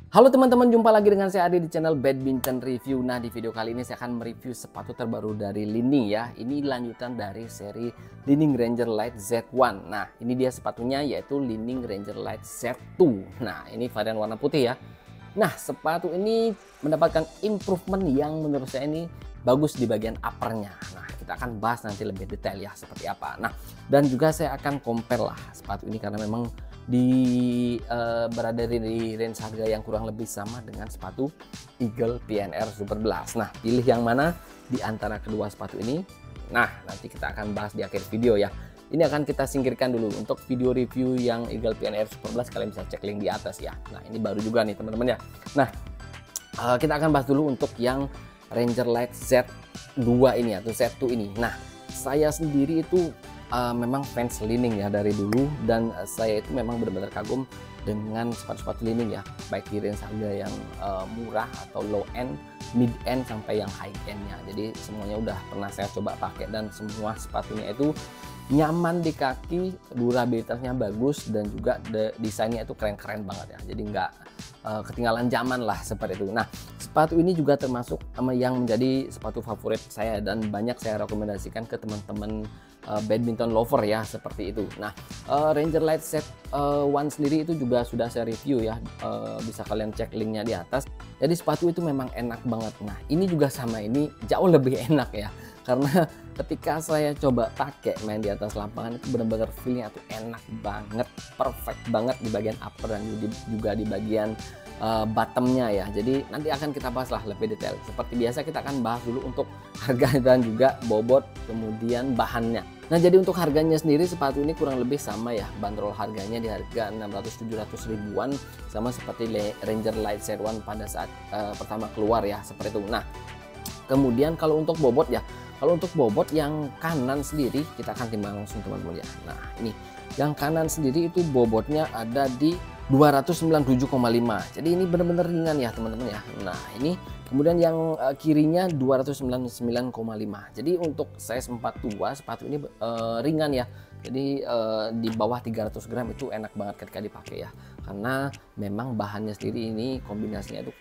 Halo teman-teman, jumpa lagi dengan saya Adi di channel Badminton Review. Nah, di video kali ini saya akan mereview sepatu terbaru dari Li-Ning ya. Ini lanjutan dari seri Li-Ning Ranger Light Z1. Nah, ini dia sepatunya yaitu Li-Ning Ranger Light Z2. Nah, ini varian warna putih ya. Nah, sepatu ini mendapatkan improvement yang menurut saya ini bagus di bagian uppernya. Nah, kita akan bahas nanti lebih detail ya seperti apa. Nah, dan juga saya akan compare lah sepatu ini karena memang berada di range harga yang kurang lebih sama dengan sepatu Eagle PNR Super Blast. Nah, pilih yang mana di antara kedua sepatu ini? Nah, nanti kita akan bahas di akhir video ya. Ini akan kita singkirkan dulu. Untuk video review yang Eagle PNR Super Blast kalian bisa cek link di atas ya. Nah, ini baru juga nih teman-teman ya. Nah, kita akan bahas dulu untuk yang Ranger Light Z2 ini atau Z2 ini. Nah, saya sendiri itu memang fans Li-Ning ya dari dulu, dan saya itu memang benar-benar kagum dengan sepatu-sepatu Li-Ning ya, baik di range harga yang murah atau low end, mid end sampai yang high endnya. Jadi semuanya udah pernah saya coba pakai dan semua sepatunya itu nyaman di kaki, durabilitasnya bagus, dan juga desainnya itu keren-keren banget ya. Jadi nggak ketinggalan zaman lah seperti itu. Nah, sepatu ini juga termasuk yang menjadi sepatu favorit saya dan banyak saya rekomendasikan ke teman-teman badminton lover ya, seperti itu. Nah, Ranger Light Z1 sendiri itu juga sudah saya review ya, bisa kalian cek linknya di atas. Jadi sepatu itu memang enak banget. Nah, ini juga sama, ini jauh lebih enak ya, karena ketika saya coba pakai main di atas lapangan itu benar-benar feelnya tuh enak banget, perfect banget di bagian upper dan juga di bagian bottomnya ya. Jadi nanti akan kita bahas lah lebih detail. Seperti biasa kita akan bahas dulu untuk harga dan juga bobot, kemudian bahannya. Nah, jadi untuk harganya sendiri sepatu ini kurang lebih sama ya, bandrol harganya di harga 600-700 ribuan, sama seperti Ranger Light Z1 pada saat pertama keluar ya, seperti itu. Nah, kemudian kalau untuk bobot ya, kalau untuk bobot yang kanan sendiri kita akan timbang langsung teman-teman ya. Nah, ini yang kanan sendiri itu bobotnya ada di 297,5. Jadi ini benar-benar ringan ya teman-teman ya. Nah, ini kemudian yang kirinya 299,5. Jadi untuk size 42 sepatu ini ringan ya. Jadi di bawah 300 gram itu enak banget ketika dipakai ya. Karena memang bahannya sendiri ini kombinasinya itu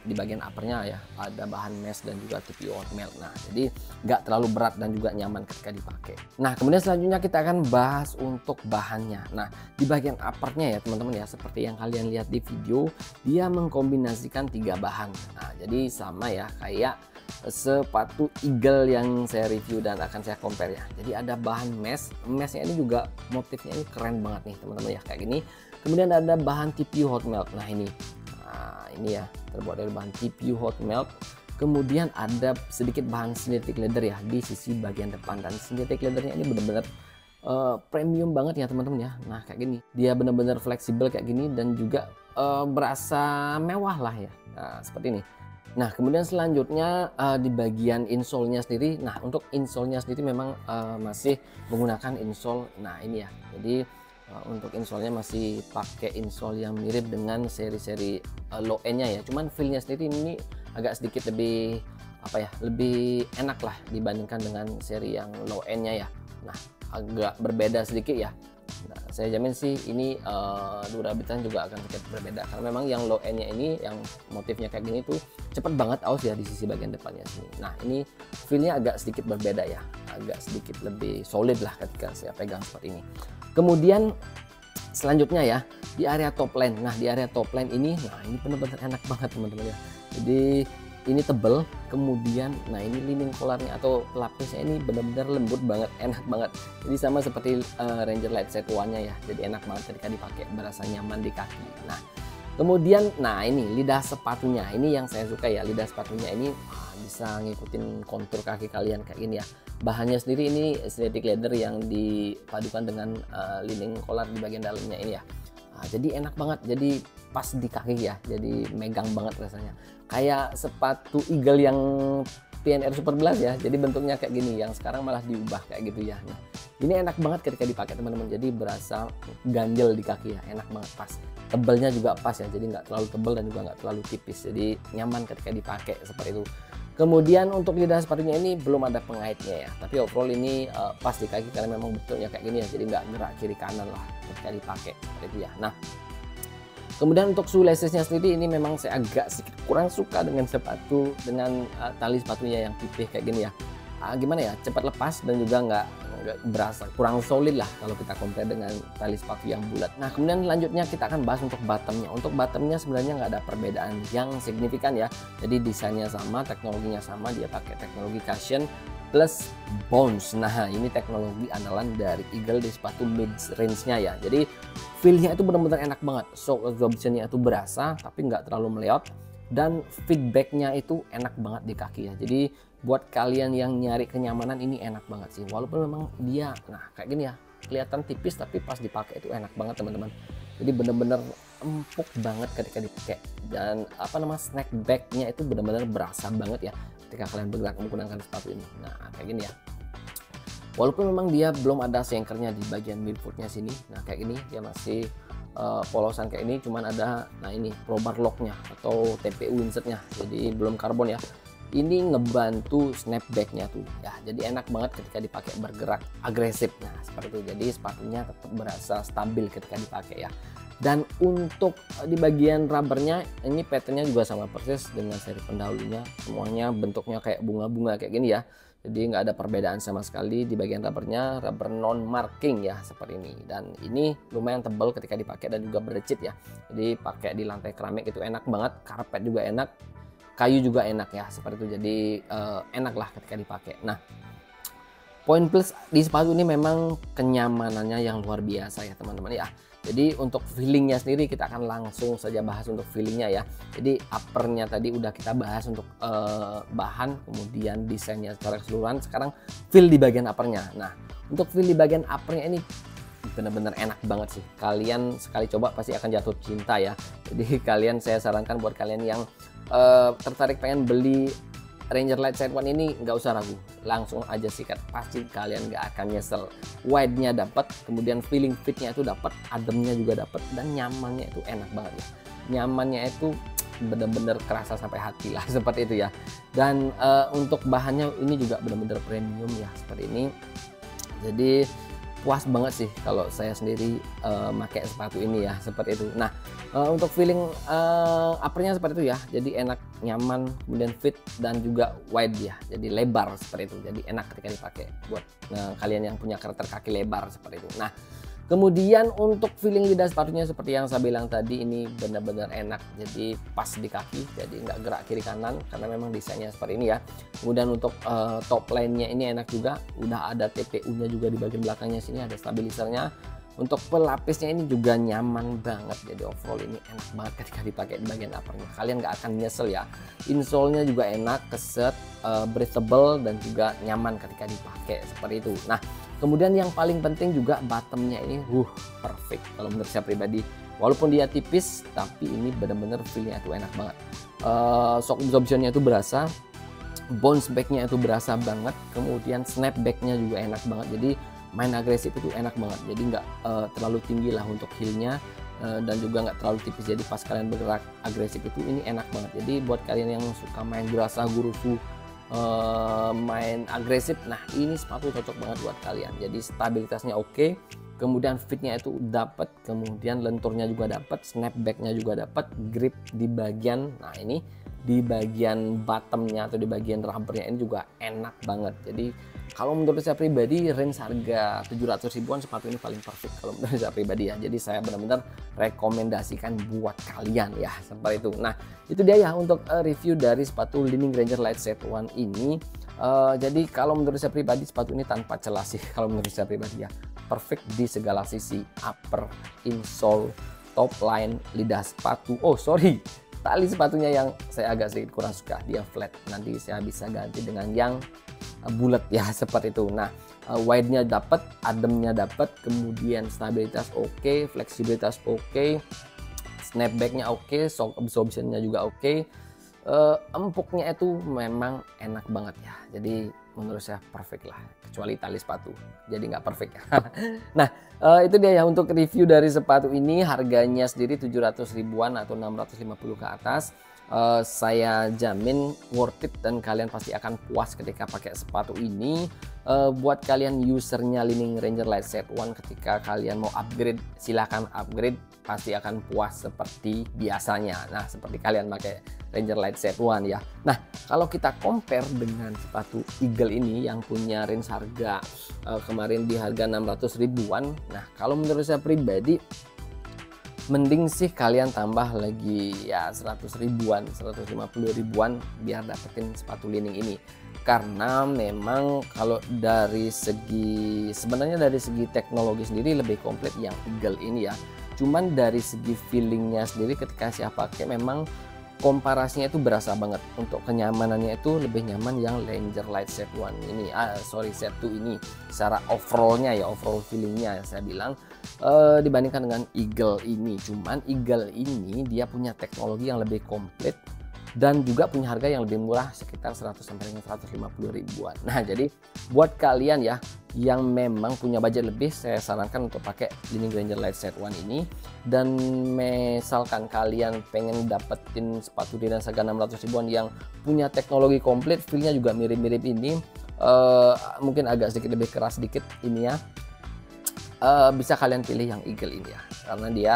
di bagian uppernya ya, ada bahan mesh dan juga TPU hot melt. Nah, jadi nggak terlalu berat dan juga nyaman ketika dipakai. Nah, kemudian selanjutnya kita akan bahas untuk bahannya. Nah, di bagian uppernya ya teman-teman ya, seperti yang kalian lihat di video, dia mengkombinasikan 3 bahan. Nah, jadi sama ya kayak sepatu Eagle yang saya review dan akan saya compare ya. Jadi ada bahan meshnya ini juga motifnya ini keren banget nih teman-teman ya, kayak gini. Kemudian ada bahan TPU hot melt. Nah, ini ya terbuat dari bahan TPU hot melt. Kemudian ada sedikit bahan synthetic leather ya di sisi bagian depan, dan synthetic leathernya ini benar-benar premium banget ya teman-teman ya. Nah, kayak gini dia benar-benar fleksibel kayak gini dan juga berasa mewah lah ya. Nah, seperti ini. Nah, kemudian selanjutnya di bagian insole-nya sendiri. Nah, untuk insole-nya sendiri memang masih menggunakan insole. Nah, ini ya. Jadi untuk insole-nya masih pakai insole yang mirip dengan seri-seri low end-nya ya. Cuman feel-nya sendiri ini agak sedikit lebih lebih enak lah dibandingkan dengan seri yang low end-nya ya. Nah, agak berbeda sedikit ya. Nah, saya jamin sih ini durabilitasnya juga akan sedikit berbeda karena memang yang low end-nya ini yang motifnya kayak gini tuh cepet banget aus ya di sisi bagian depannya sini. Nah, ini feel-nya agak sedikit berbeda ya, agak sedikit lebih solid lah ketika saya pegang seperti ini. Kemudian selanjutnya ya di area top line. Nah, di area top line ini, nah ini benar-benar enak banget teman-teman ya. Jadi ini tebel, kemudian nah ini lining collarnya atau pelapisnya ini benar-benar lembut banget, enak banget. Jadi sama seperti Ranger Light Z1-nya ya. Jadi enak banget ketika dipakai, berasa nyaman di kaki. Nah, kemudian nah ini lidah sepatunya. Ini yang saya suka ya, lidah sepatunya ini bisa ngikutin kontur kaki kalian kayak gini ya. Bahannya sendiri ini synthetic leather yang dipadukan dengan lining collar di bagian dalamnya ini ya. Nah, jadi enak banget, jadi pas di kaki ya, jadi megang banget rasanya. Kayak sepatu Eagle yang PNR Super Blast ya, jadi bentuknya kayak gini, yang sekarang malah diubah kayak gitu ya. Nah, ini enak banget ketika dipakai teman-teman, jadi berasa ganjel di kaki ya, enak banget, pas. Tebelnya juga pas ya, jadi nggak terlalu tebel dan juga nggak terlalu tipis, jadi nyaman ketika dipakai seperti itu. Kemudian untuk lidah sepatunya ini belum ada pengaitnya ya, tapi overall ini pas di kaki karena memang bentuknya kayak gini ya, jadi nggak gerak kiri kanan lah ketika dipakai seperti itu ya. Nah, Kemudian untuk shoelaces-nya sendiri ini memang saya agak sedikit kurang suka dengan sepatu dengan tali sepatunya yang pipih kayak gini ya. Gimana ya, cepat lepas dan juga nggak berasa kurang solid lah kalau kita compare dengan tali sepatu yang bulat. Nah kemudian selanjutnya kita akan bahas untuk bottomnya. Untuk bottomnya sebenarnya nggak ada perbedaan yang signifikan ya. Jadi desainnya sama, teknologinya sama, dia pakai teknologi cushion plus bounce. Nah ini teknologi andalan dari Eagle di sepatu mid range-nya ya. Jadi feel-nya itu benar-benar enak banget. Shock absorption-nya itu berasa tapi nggak terlalu meleot. Dan feedbacknya itu enak banget di kaki ya. Jadi buat kalian yang nyari kenyamanan ini enak banget sih. Walaupun memang dia, nah kayak gini ya, kelihatan tipis tapi pas dipakai itu enak banget teman-teman. Jadi bener-bener empuk banget ketika dipakai. Dan snack back-nya itu bener-bener berasa banget ya ketika kalian bergerak menggunakan sepatu ini. Nah kayak gini ya. Walaupun memang dia belum ada sengkernya di bagian midfootnya sini. Nah kayak gini dia masih polosan kayak ini, cuman ada ini crowbar locknya atau TPU insertnya, jadi belum karbon ya. Ini ngebantu snapbacknya tuh ya, jadi enak banget ketika dipakai bergerak agresif. Nah seperti itu, jadi sepatunya tetap berasa stabil ketika dipakai ya. Dan untuk di bagian rubbernya ini patternnya juga sama persis dengan seri pendahulunya, semuanya bentuknya kayak bunga-bunga kayak gini ya. Jadi nggak ada perbedaan sama sekali di bagian rubbernya, rubber non marking ya seperti ini. Dan ini lumayan tebal ketika dipakai dan juga berdecit ya. Jadi pakai di lantai keramik itu enak banget, karpet juga enak, kayu juga enak ya seperti itu. Jadi enak lah ketika dipakai. Nah poin plus di sepatu ini memang kenyamanannya yang luar biasa ya teman-teman ya. Jadi untuk feelingnya sendiri kita akan langsung saja bahas untuk feelingnya ya. Jadi uppernya tadi udah kita bahas untuk bahan, kemudian desainnya secara keseluruhan. Sekarang feel di bagian uppernya. Nah untuk feel di bagian uppernya ini benar-benar enak banget sih. Kalian sekali coba pasti akan jatuh cinta ya. Jadi kalian, saya sarankan buat kalian yang tertarik pengen beli Ranger Light Side One ini nggak usah ragu, langsung aja sikat, pasti kalian nggak akan nyesel. Wide-nya dapat, kemudian feeling fit-nya itu dapat, ademnya juga dapat, dan nyamannya itu enak banget ya. Nyamannya itu bener-bener kerasa sampai hati lah seperti itu ya. Dan untuk bahannya ini juga bener-bener premium ya seperti ini. Jadi puas banget sih kalau saya sendiri pakai sepatu ini ya seperti itu. Nah untuk feeling uppernya seperti itu ya, jadi enak, nyaman, kemudian fit dan juga wide ya, jadi lebar seperti itu. Jadi enak ketika dipakai buat kalian yang punya karakter kaki lebar seperti itu. Nah kemudian untuk feeling lidah sepatunya seperti yang saya bilang tadi, ini benar-benar enak, jadi pas di kaki, jadi nggak gerak kiri kanan karena memang desainnya seperti ini ya. Kemudian untuk top line-nya ini enak juga, udah ada TPU-nya juga di bagian belakangnya sini, ada stabilisernya. Untuk pelapisnya ini juga nyaman banget, jadi overall ini enak banget ketika dipakai di bagian uppernya. Kalian nggak akan nyesel ya. Insole-nya juga enak, keset, breathable dan juga nyaman ketika dipakai seperti itu. Nah kemudian yang paling penting juga bottomnya ini perfect kalau menurut saya pribadi. Walaupun dia tipis tapi ini benar-benar feelnya itu enak banget. Shock absorption-nya itu berasa, bounce back-nya itu berasa banget, kemudian snapback-nya juga enak banget. Jadi main agresif itu enak banget, jadi nggak terlalu tinggi lah untuk heel-nya, dan juga nggak terlalu tipis. Jadi pas kalian bergerak agresif itu ini enak banget. Jadi buat kalian yang suka main gerasa gurusu, main agresif, nah ini sepatu cocok banget buat kalian. Jadi stabilitasnya oke, kemudian fitnya itu dapat, kemudian lenturnya juga dapat, snapbacknya juga dapat, grip di bagian, nah ini di bagian bottomnya atau di bagian rubbernya ini juga enak banget. Jadi kalau menurut saya pribadi, range harga 700 ribuan sepatu ini paling perfect kalau menurut saya pribadi ya. Jadi saya benar-benar rekomendasikan buat kalian ya seperti itu. Nah itu dia ya untuk review dari sepatu Li-Ning Ranger Light Side One ini. Jadi kalau menurut saya pribadi sepatu ini tanpa celah sih kalau menurut saya pribadi ya. Perfect di segala sisi, upper, insole, top line, lidah sepatu. Oh sorry, tali sepatunya yang saya agak sedikit kurang suka, dia flat. Nanti saya bisa ganti dengan yang bulat ya seperti itu. Nah wide-nya dapat, ademnya dapat, kemudian stabilitas oke, fleksibilitas oke, snapback-nya oke, shock absorption-nya juga oke. Empuknya itu memang enak banget ya. Jadi menurut saya perfect lah, kecuali tali sepatu jadi nggak perfect ya. Nah itu dia ya untuk review dari sepatu ini. Harganya sendiri 700 ribuan atau 650 ke atas. saya jamin worth it dan kalian pasti akan puas ketika pakai sepatu ini. Buat kalian usernya Li-Ning Ranger Light Set One, ketika kalian mau upgrade silahkan upgrade, pasti akan puas seperti biasanya. Nah, seperti kalian pakai Ranger Light Set One ya. Nah, kalau kita compare dengan sepatu Eagle ini yang punya range harga kemarin di harga 600 ribuan. Nah, kalau menurut saya pribadi mending sih kalian tambah lagi ya 100 ribuan, 150 ribuan biar dapetin sepatu Li-Ning ini. Karena memang kalau dari segi sebenarnya dari segi teknologi sendiri lebih komplit yang Eagle ini ya. Cuman dari segi feelingnya sendiri ketika saya pakai memang komparasinya itu berasa banget. Untuk kenyamanannya itu lebih nyaman yang Ranger Light Set One ini, Set 2 ini. Secara overallnya ya, overall feelingnya saya bilang dibandingkan dengan Eagle ini. Cuman Eagle ini dia punya teknologi yang lebih komplit dan juga punya harga yang lebih murah, sekitar 100 sampai dengan 150 ribuan. Nah, jadi buat kalian ya yang memang punya budget lebih, saya sarankan untuk pakai Li-Ning Ranger Light Set One ini. Dan misalkan kalian pengen dapetin sepatu di harga 600 ribuan yang punya teknologi komplit, feel-nya juga mirip-mirip ini, mungkin agak sedikit lebih keras sedikit ini ya, bisa kalian pilih yang Eagle ini ya, karena dia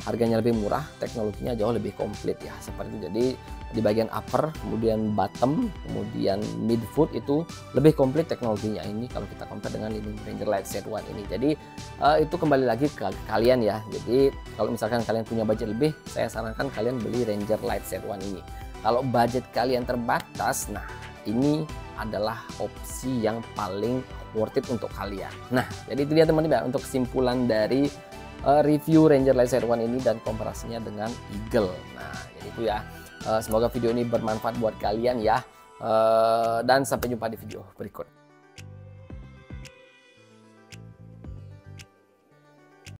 harganya lebih murah, teknologinya jauh lebih komplit ya, seperti itu. Jadi di bagian upper, kemudian bottom, kemudian midfoot itu lebih komplit teknologinya ini kalau kita compare dengan Li-Ning Ranger Light Set One ini. Jadi itu kembali lagi ke kalian ya. Jadi kalau misalkan kalian punya budget lebih, saya sarankan kalian beli Ranger Light Set One ini. Kalau budget kalian terbatas, nah ini adalah opsi yang paling worth it untuk kalian. Nah, jadi itu dia teman-teman untuk kesimpulan dari review Ranger Light Set One ini dan komparasinya dengan Eagle. Nah, jadi itu ya. Semoga video ini bermanfaat buat kalian ya. Dan sampai jumpa di video berikut.